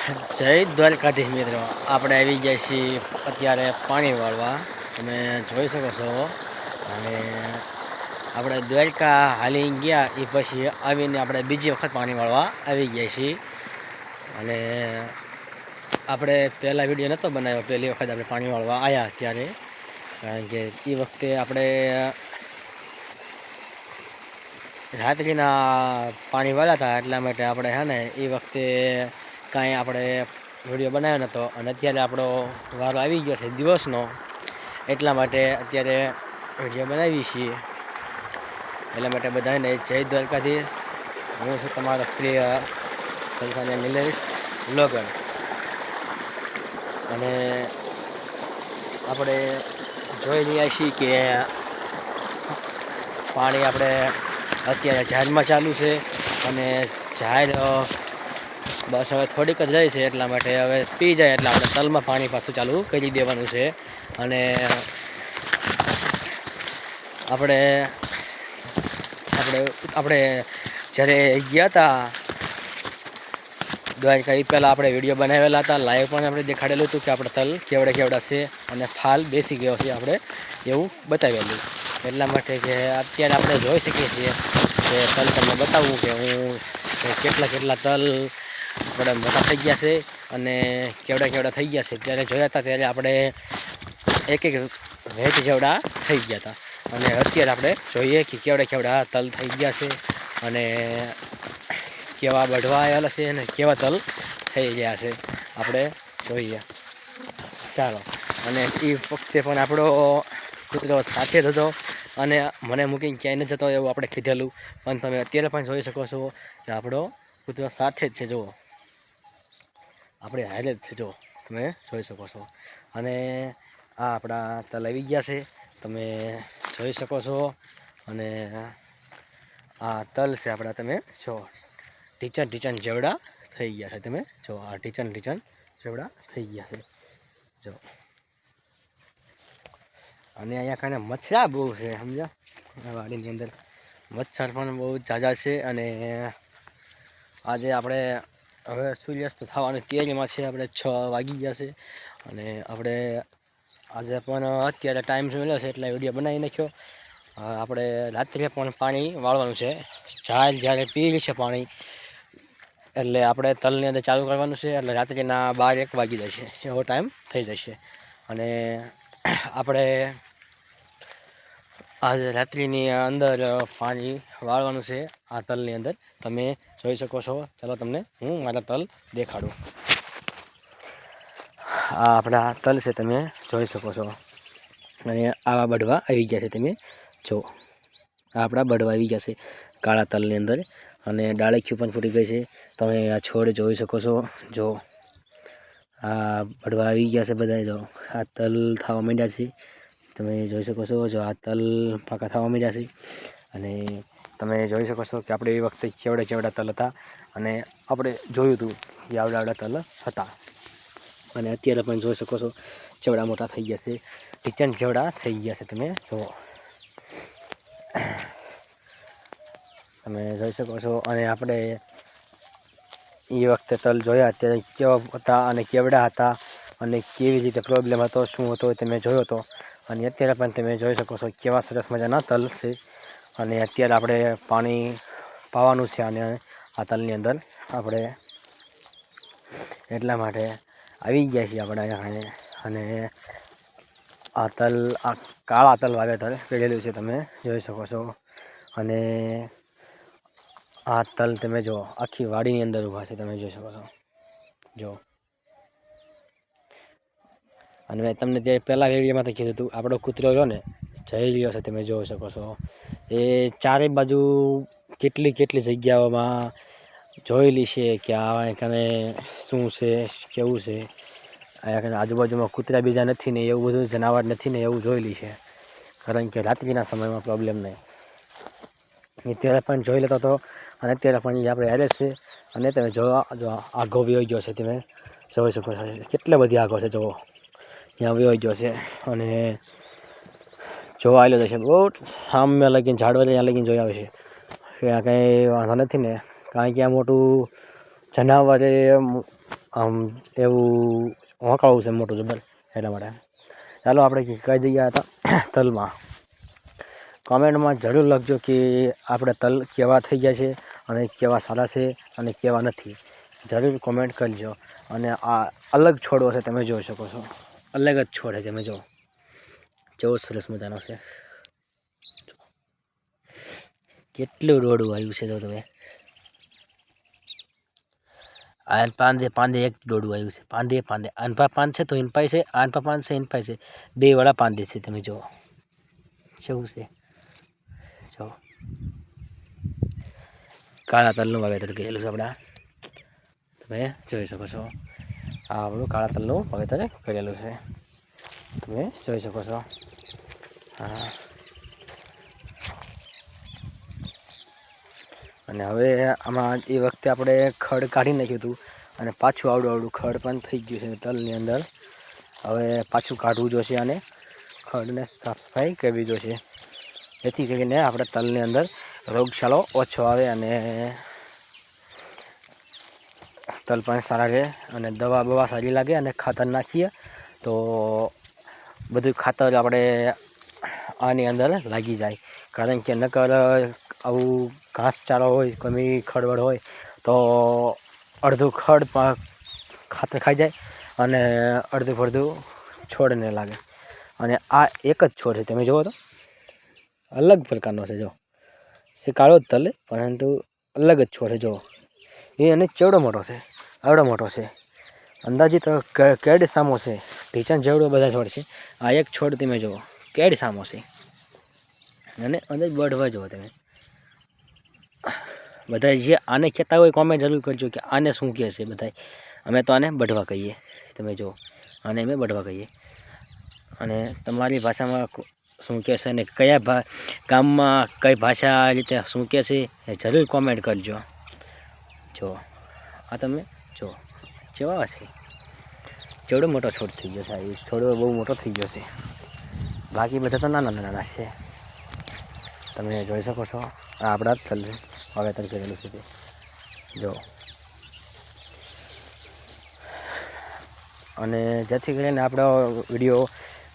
જય દ્વારકાધીશ મિત્રો, આપણે આવી ગયા છીએ અત્યારે પાણી વાળવા. તમે જોઈ શકો છો. અને આપણે દ્વારકા હાલી ગયા એ પછી આવીને આપણે બીજી વખત પાણી વાળવા આવી ગયા છીએ. અને આપણે પહેલાં વિડીયો નહોતો બનાવ્યો, પહેલી વખત આપણે પાણી વાળવા આવ્યા ત્યારે, કારણ કે એ વખતે આપણે રાત્રિના પાણી વાળ્યા હતા. એટલા માટે આપણે હે ને એ વખતે કાંઈ આપણે વિડીયો બનાવ્યો નહોતો. અને અત્યારે આપણો વારો આવી ગયો છે દિવસનો, એટલા માટે અત્યારે વિડીયો બનાવીએ છીએ. એટલા માટે બધાને જય દ્વારકાધીશ. હું છું તમારો પ્રિય સંસાને નિલેશ બ્લોગર. અને આપણે જોઈ રહ્યા છીએ કે પાણી આપણે અત્યારે ઝાડમાં ચાલુ છે. અને ઝાડ બસ હવે થોડીક જ રહી છે, એટલા માટે હવે પી જાય એટલે આપણે તલમાં પાણી પાછું ચાલુ કરી દેવાનું છે. અને આપણે આપણે આપણે જ્યારે ગયા હતા દ્વારકા, એ પહેલાં આપણે વિડીયો બનાવેલા હતા, લાઈવ પણ આપણે દેખાડેલું હતું કે આપણે તલ કેવડા છે અને ફાલ બેસી ગયો છે, આપણે એવું બતાવેલું. એટલા માટે કે અત્યારે આપણે જોઈ શકીએ છીએ કે તલ તમને બતાવવું કે હું કેટલા તલ આપણે મોટા થઈ ગયા છે અને કેવડા થઈ ગયા છે. ત્યારે જોયા હતા ત્યારે આપણે એક વેચ જેવડા થઈ ગયા હતા. અને અત્યારે આપણે જોઈએ કે કેવડા તલ થઈ ગયા છે અને કેવા બઢવા આવેલા છે અને કેવા તલ થઈ ગયા છે, આપણે જોઈએ. ચાલો. અને એ વખતે પણ આપણો કૂતરો સાથે જ હતો અને મને મૂકીને ક્યાંય ન જતો એવું આપણે કીધેલું. પણ તમે અત્યારે પણ જોઈ શકો છો કે આપણો કૂતરો સાથે જ છે. જુઓ, આપણે હારે જ છે, જુઓ, તમે જોઈ શકો છો. અને આ આપણા તલ આવી ગયા છે, તમે જોઈ શકો છો. અને આ તલ છે આપણા, તમે જો ટીચન જેવડા થઈ ગયા છે. તમે જો આ ટીચન જેવડા થઈ ગયા છે, જો. અને અહીંયા કારણે મચ્છરા બહુ છે, સમજ્યા. વાડીની અંદર મચ્છર પણ બહુ ઝાઝા છે. અને આજે આપણે હવે સૂર્યાસ્ત થવાની તૈયારીમાં છે. આપણે 6 વાગી ગયા છે અને આપણે આજે પણ અત્યારે ટાઈમ મળ્યો છે એટલે વિડીયો બનાવી નાખ્યો. આપણે રાત્રે પણ પાણી વાળવાનું છે. ઝાડ જ્યારે પી છે પાણી એટલે આપણે તલની અંદર ચાલુ કરવાનું છે. એટલે રાત્રિના 12-1 વાગી જશે, એવો ટાઈમ થઈ જશે. અને આપણે આજે રાત્રિની અંદર પાણી વાળવાનું છે આ તલની અંદર, તમે જોઈ શકો છો. ચાલો તમને હું મારા તલ દેખાડું. આ આપણા તલ છે, તમે જોઈ શકો છો. અને આવા બઢવા આવી ગયા છે, તમે જો. આ આપણા બઢવા આવી ગયા છે કાળા તલની અંદર. અને ડાળખીઓ પણ ફૂટી ગઈ છે, તમે આ છોડ જોઈ શકો છો. જો આ બઢવા આવી ગયા છે બધા. જો આ તલ થવા માંડ્યા છે, તમે જોઈ શકો છો. જો આ તલ પાકા થવા માંડ્યા છે. અને તમે જોઈ શકો છો કે આપણે એ વખતે કેવડા તલ હતા અને આપણે જોયું હતું કે આવડા તલ હતા. અને અત્યારે પણ જોઈ શકો છો જેવડા મોટા થઈ ગયા છે, ટીચન જેવડા થઈ ગયા છે, તમે જુઓ. તમે જોઈ શકો છો. અને આપણે એ વખતે તલ જોયા અત્યારે કેવા હતા અને કેવડા હતા અને કેવી રીતે પ્રોબ્લેમ હતો, શું હતો, તમે જોયો હતો. અને અત્યારે પણ તમે જોઈ શકો છો કેવા સરસ મજાના તલ છે. અને અત્યારે આપણે પાણી પાવાનું છે અને આ તલની અંદર આપણે એટલા માટે આવી ગયા છીએ આપણે અહીંયા. અને આ તલ, આ કાળા તલ વાવેતર કરેલું છે, તમે જોઈ શકો છો. અને આ તલ તમે જો આખી વાડીની અંદર ઊભા છે, તમે જોઈ શકો છો, જો. અને મેં તમને તે પહેલાં વિડીયોમાં તો કીધું હતું આપણો કૂતરો રહ્યો ને જઈ રહ્યો છે, તમે જોઈ શકો છો. એ ચારે બાજુ કેટલી જગ્યાઓમાં જોયેલી છે કે આ કને શું છે, કેવું છે. અહીંયા આજુબાજુમાં કૂતરા બીજા નથી ને એવું બધું જનાવર નથી ને એવું જોયેલી છે, કારણ કે રાત્રિના સમયમાં પ્રોબ્લેમ નહીં. અત્યારે પણ જોઈ લેતો હતો અને અત્યારે પણ એ આપણે હારે છે. અને તમે જો આઘો વયો ગયો છે, તમે જોઈ શકો છો. કેટલી બધી આઘો છે, જુઓ. ત્યાં વયો ગયો છે અને જોવા આવેલો છે. બહુ સામે લગીને ઝાડવા ત્યાં લગીને જોઈ આવે છે કે આ કંઈ વાંધો નથી ને, કારણ કે આ મોટું જનાવર આમ એવું હોંકાવું છે મોટું જબર એટલા માટે. ચાલો આપણે કઈ જગ્યા હતા તલમાં. કોમેન્ટમાં જરૂર લખજો કે આપણે તલ કેવા થઈ ગયા છે અને કેવા સારા છે અને કેવા નથી. જરૂર કોમેન્ટ કરજો. અને આ અલગ છોડવો છે, તમે જોઈ શકો છો, અલગ જ છોડ છે. તમે જો કેવો સરસ મજાનો છે, કેટલું રોડું આવ્યું છે. જો તમે આ પાંદે એક દોડું આવ્યું છે. પાંદે આનપા પાન છે તો ઇનપાઈ છે, આનપા પાન છે ઇનપાઈ છે, બે વાળા પાંદે છે. તમે જુઓ કેવું છે. જો કાળા તલનું વાવેતર કરેલું છે આપણા, તમે જોઈ શકો છો. આ આપણું કાળા તલનું વાવેતર કરેલું છે, તમે જોઈ શકો છો. હા, અને હવે આમાં એ વખતે આપણે ખડ કાઢી નાખ્યું હતું અને પાછું આવડું ખડ પણ થઈ ગયું છે તલની અંદર. હવે પાછું કાઢવું જોશે અને ખડને સફાઈ કરવી જોશે, જેથી કરીને આપણે તલની અંદર રોગચાળો ઓછો આવે અને તલ પણ સારા રહે અને દવા બવા સારી લાગે. અને ખાતર નાખીએ તો બધું ખાતર આપણે આની અંદર લાગી જાય, કારણ કે નકર આવું ઘાસચારો હોય, ગમે ખડબડ હોય તો અડધું ખડ ખાતર ખાઈ જાય અને અડધું ફડધું છોડને લાગે. અને આ એક જ છોડ છે, તમે જુઓ તો અલગ પ્રકારનો છે. જો છે કાળો જ તલ, પરંતુ અલગ જ છોડ છે. જુઓ એ અને ચેવડો મોટો છે, આવડો મોટો છે, અંદાજિત કેડ સામો છે. ઢીચણ જેવડો બધા છોડ છે. આ એક છોડ તમે જુઓ કેડ સામો છે. અને અંદર બઢવા જુઓ તમે બધા. જે આને કહેતા હોય કોમેન્ટ જરૂર કરજો કે આને શું કહે છે બધા. અમે તો આને બઢવા કહીએ, તમે જુઓ આને અમે બઢવા કહીએ. અને તમારી ભાષામાં શું કહે છે ને કયા ગામમાં કઈ ભાષા રીતે શું કહે છે એ જરૂર કોમેન્ટ કરજો. જો આ તમે જો કેવા છે, જેવડો મોટો છોડ થઈ ગયો છે. એ છોડો બહુ મોટો થઈ ગયો છે, બાકી બધા તો નાના નાના છે. તમે જોઈ શકો છો. આ આપણા તલ વાવેતર કરેલું છે તે જો. અને જેથી કરીને આપણો વિડીયો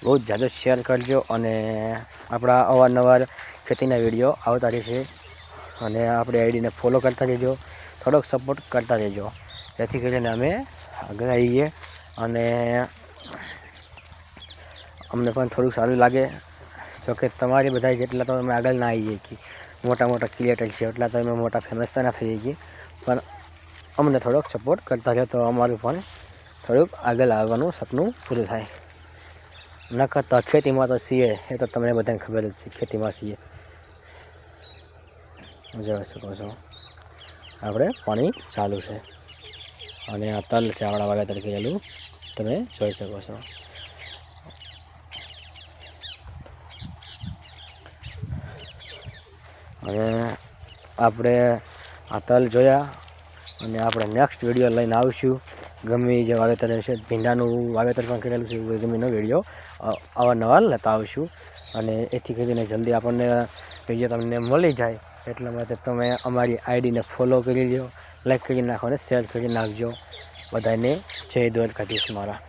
બહુ જ ઝાઝો શેર કરજો. અને આપણા અવારનવાર ખેતીના વિડીયો આવતા રહેશે. અને આપણી આઈડીને ફોલો કરતા રહેજો, થોડોક સપોર્ટ કરતા રહેજો, જેથી કરીને અમે આગળ આવીએ અને અમને પણ થોડુંક સારું લાગે. જોકે તમારી બધા જેટલા તો અમે આગળ ના આવીએ કે મોટા મોટા ક્રિએટર છે એટલા તો અમે મોટા ફેમસ તો ના થઈ જઈએ, પણ અમને થોડોક સપોર્ટ કરતા રહે તો અમારું પણ થોડુંક આગળ આવવાનું સપનું પૂરું થાય. ન કરતા ખેતીમાં તો છીએ, એ તો તમને બધાને ખબર જ છે, ખેતીમાં છીએ. જોઈ શકો છો આપણે પાણી ચાલુ છે અને આ તલ છે આપણા વાવેતર કરેલું, તમે જોઈ શકો છો. અને આપણે આ તલ જોયા અને આપણે નેક્સ્ટ વિડીયો લઈને આવીશું. ગમે જે વાવેતર છે, ભીંડાનું વાવેતર પણ કરેલું છે, ગમેનો વિડીયો અવારનવાર લેતા આવીશું. અને એથી કરીને જલ્દી આપણને વિડીયો તમને મળી જાય એટલા માટે તમે અમારી આઈડીને ફોલો કરી લો, લાઈક કરી નાખો અને શેર કરી નાખજો. બધાને જય દ્વારકાધીશ મારા.